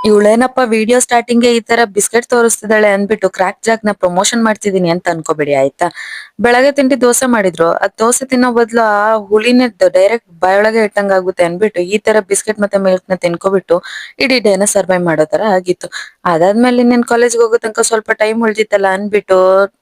ಇವಳೇನಪ್ಪ video starting ಈ ತರ biscuit ತೋರಿಸ್ತಿದ್ದಾಳೆ ಅಂದ್ಬಿಟ್ಟು ಕ್ರಾಕ್ ಜಾಕ್ ನ ಪ್ರಮೋಷನ್ ಮಾಡ್ತಿದೀನಿ ಅಂತ ಅನ್ಕೋಬೇಡಿ ಆಯ್ತಾ. ಬೆಳಗ್ಗೆ ತಿಂಡಿ ದೋಸೆ ಮಾಡಿದ್ರು, ಆ ದೋಸೆ ತಿನ್ನೋ ಬದಲು ಆ ಹುಳಿನ ಡೈರೆಕ್ಟ್ ಬಾಯೊಳಗೆ ಇಟ್ಟಂಗ ಆಗುತ್ತೆ ಅನ್ಬಿಟ್ಟು ಈ ತರ ಬಿಸ್ಕೆಟ್ ಮತ್ತೆ ಮಿಲ್ಕ್ ನ ತಿನ್ಕೋಬಿಟ್ಟು ಇಡೀ ಡೇನ ಸರ್ವೈವ್ ಮಾಡೋ ತರ ಆಗಿತ್ತು. ಅದಾದ್ಮೇಲೆ ಇನ್ನೇನ್ ಕಾಲೇಜ್ಗೆ ಹೋಗೋ ತನಕ ಸ್ವಲ್ಪ ಟೈಮ್ ಉಳ್ದಿತ್ತಲ್ಲ ಅನ್ಬಿಟ್ಟು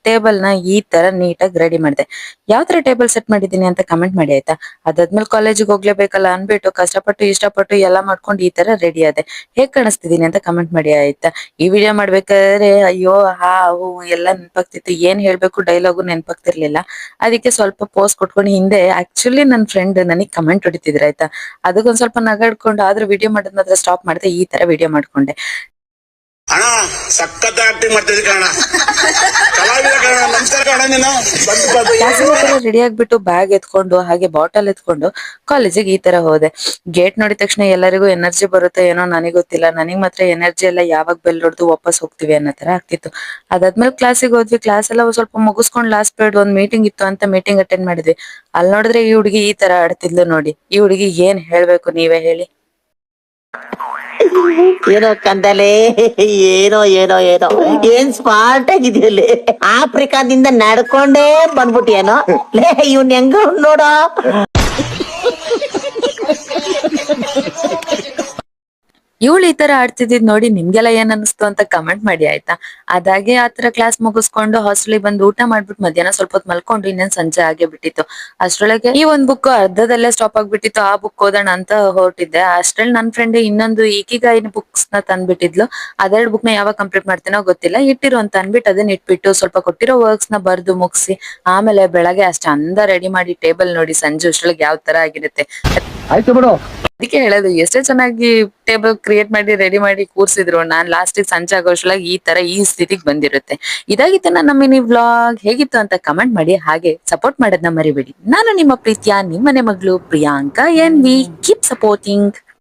ಟೇಬಲ್ ನ ಈ ತರ ನೀಟಾಗಿ ರೆಡಿ ಮಾಡಿದೆ. ಯಾವ ತರ ಟೇಬಲ್ ಸೆಟ್ ಮಾಡಿದೀನಿ ಅಂತ ಕಮೆಂಟ್ ಮಾಡಿ ಆಯ್ತಾ. ಅದಾದ್ಮೇಲೆ ಕಾಲೇಜಿಗೆ ಹೋಗ್ಲೇಬೇಕಲ್ಲ ಅನ್ಬಿಟ್ಟು ಕಷ್ಟಪಟ್ಟು ಇಷ್ಟಪಟ್ಟು ಎಲ್ಲಾ ಮಾಡ್ಕೊಂಡು ಈ ತರ ರೆಡಿ ಆದೆ. ಹೇಗ್ ಕಾಣಿಸ್ತಿದೀನಿ ಅಂತ ಕಮೆಂಟ್ ಮಾಡಿ ಆಯ್ತಾ. ಈ ವಿಡಿಯೋ ಮಾಡ್ಬೇಕಾದ್ರೆ ಅಯ್ಯೋ ಹಾ ಹೂ ಎಲ್ಲ ನೆನ್ಪಾಗ್ತಿತ್ತು, ಏನ್ ಹೇಳ್ಬೇಕು ಡೈಲಾಗು ನೆನ್ಪಾಗ್ತಿರ್ಲಿಲ್ಲ. ಅದಕ್ಕೆ ಸ್ವಲ್ಪ ಪೋಸ್ ಕೊಟ್ಕೊಂಡು ಹಿಂದೆ ಆಕ್ಚುಲಿ ನನ್ ಫ್ರೆಂಡ್ ನನಗ್ ಕಮೆಂಟ್ ಹೊಡಿತಿದ್ರ ಆಯ್ತಾ. ಅದಕ್ಕೊಂದ್ ಸ್ವಲ್ಪ ನಗಾಡ್ಕೊಂಡು ಆದ್ರೂ ವಿಡಿಯೋ ಮಾಡೋದ್ ಮಾತ್ರ ಸ್ಟಾಪ್ ಮಾಡಿದೆ, ಈ ತರ ವಿಡಿಯೋ ಮಾಡ್ಕೊಂಡೆ. ಅಣ್ಣ ಸಖತ್ ಆಕ್ಟಿಂಗ್ ಮಾಡ್ತಿದ್ದೆ ಕಣ, ನಮಸ್ಕಾರ ಕಣ. ನೀನು ರೆಡಿ ಆಗ್ಬಿಟ್ಟು ಬ್ಯಾಗ್ ಎತ್ಕೊಂಡು ಹಾಗೆ ಬಾಟಲ್ ಎತ್ಕೊಂಡು ಕಾಲೇಜಿಗೆ ಈ ತರ ಹೋದೆ. ಗೇಟ್ ನೋಡಿದ ತಕ್ಷಣ ಎಲ್ಲರಿಗೂ ಎನರ್ಜಿ ಬರುತ್ತೆ ಏನೋ ನನಗ್ ಗೊತ್ತಿಲ್ಲ, ನನಗ್ ಮಾತ್ರ ಎನರ್ಜಿ ಎಲ್ಲ ಯಾವಾಗ ಬೆಲ್ ಹೊಡೆದು ವಾಪಸ್ ಹೋಗ್ತಿವಿ ಅನ್ನೋ ತರ ಆಗ್ತಿತ್ತು. ಅದಾದ್ಮೇಲೆ ಕ್ಲಾಸಿಗೆ ಹೋದ್ವಿ. ಕ್ಲಾಸ್ ಎಲ್ಲ ಸ್ವಲ್ಪ ಮುಗಿಸ್ಕೊಂಡ್ ಲಾಸ್ಟ್ ಪೀರಿಯಡ್ ಒಂದ್ ಮೀಟಿಂಗ್ ಇತ್ತು ಅಂತ ಮೀಟಿಂಗ್ ಅಟೆಂಡ್ ಮಾಡಿದ್ವಿ. ಅಲ್ಲಿ ನೋಡಿದ್ರೆ ಈ ಹುಡುಗಿ ಈ ತರ ಆಡ್ತಿದ್ಲು ನೋಡಿ. ಈ ಹುಡುಗಿ ಏನ್ ಹೇಳ್ಬೇಕು ನೀವೇ ಹೇಳಿ. ಏನೋ ಕಂದಲೆ, ಏನೋ ಏನೋ ಏನೋ ಏನ್ ಸ್ಮಾರ್ಟ್ ಆಗಿದೆಯಲ್ಲಿ. ಆಫ್ರಿಕಾದಿಂದ ನಡ್ಕೊಂಡೇ ಬಂದ್ಬಿಟ್ಟಿಯೇನೋ ಲೇ, ಇವ್ನ ಹೆಂಗ ನೋಡೋ. ಇವಳು ಈ ತರ ಆಡ್ತಿದ್ ನೋಡಿ ನಿಮ್ಗೆಲ್ಲ ಏನ್ ಅನಿಸ್ತು ಅಂತ ಕಮೆಂಟ್ ಮಾಡಿ ಆಯ್ತಾ. ಅದಾಗೆ ಆತರ ಕ್ಲಾಸ್ ಮುಗಿಸ್ಕೊಂಡು ಹಾಸ್ಟೆಲ್ ಬಂದು ಊಟ ಮಾಡ್ಬಿಟ್ಟು ಮಧ್ಯಾಹ್ನ ಸ್ವಲ್ಪ ಹೊತ್ತು ಮಲ್ಕೊಂಡು ಇನ್ನೇನ್ ಸಂಜೆ ಆಗೇ ಬಿಟ್ಟಿತ್ತು. ಅಷ್ಟ್ರೊಳಗೆ ಈ ಒಂದ್ ಬುಕ್ ಅರ್ಧದಲ್ಲೇ ಸ್ಟಾಪ್ ಆಗ್ಬಿಟ್ಟಿತ್ತು. ಆ ಬುಕ್ ಓದೋಣ ಅಂತ ಹೊರಟಿದ್ದೆ. ಅಷ್ಟ್ರಲ್ಲಿ ನನ್ ಫ್ರೆಂಡ್ ಇನ್ನೊಂದು ಈಕಿಗಾಯಿನ ಬುಕ್ಸ್ ನ ತಂದ್ಬಿಟ್ಟಿದ್ಲು. ಅದೆರಡು ಬುಕ್ ನ ಯಾವಾಗ ಕಂಪ್ಲೀಟ್ ಮಾಡ್ತೀನೋ ಗೊತ್ತಿಲ್ಲ, ಇಟ್ಟಿರು ಅಂತ ಅನ್ಬಿಟ್ಟು ಅದನ್ನ ಇಟ್ಬಿಟ್ಟು ಸ್ವಲ್ಪ ಕೊಟ್ಟಿರೋ ವರ್ಕ್ಸ್ ನ ಬರ್ದು ಮುಗಿಸಿ ಆಮೇಲೆ ಬೆಳಗ್ಗೆ ಅಷ್ಟ ಅಂದ ರೆಡಿ ಮಾಡಿ ಟೇಬಲ್ ನೋಡಿ ಸಂಜೆ ಅಷ್ಟ್ರೊಳಗೆ ಯಾವ ತರ ಆಗಿರುತ್ತೆ. ಆಯ್ತು ಬಿಡು. ಅದಕ್ಕೆ ಹೇಳೋದು ಎಷ್ಟೇ ಚೆನ್ನಾಗಿ ಟೇಬಲ್ ಕ್ರಿಯೇಟ್ ಮಾಡಿ ರೆಡಿ ಮಾಡಿ ಕೂರ್ಸಿದ್ರು ನಾನ್ ಲಾಸ್ಟಿಗೆ ಸಂಜೆ ಆಗೋಷ್ಟ್ರೊಳಗೆ ಈ ಸ್ಥಿತಿಗೆ ಬಂದಿರುತ್ತೆ. ಇದಾಗಿತ್ತು ನನ್ನ ಮಿನಿ ವ್ಲಾಗ್. ಹೇಗಿತ್ತು ಅಂತ ಕಮೆಂಟ್ ಮಾಡಿ, ಹಾಗೆ ಸಪೋರ್ಟ್ ಮಾಡೋದನ್ನ ಮರಿಬೇಡಿ. ನಾನು ನಿಮ್ಮ ಪ್ರೀತಿಯ ನಿಮ್ಮನೆ ಮಗಳು ಪ್ರಿಯಾಂಕಾ NV. Keep supporting.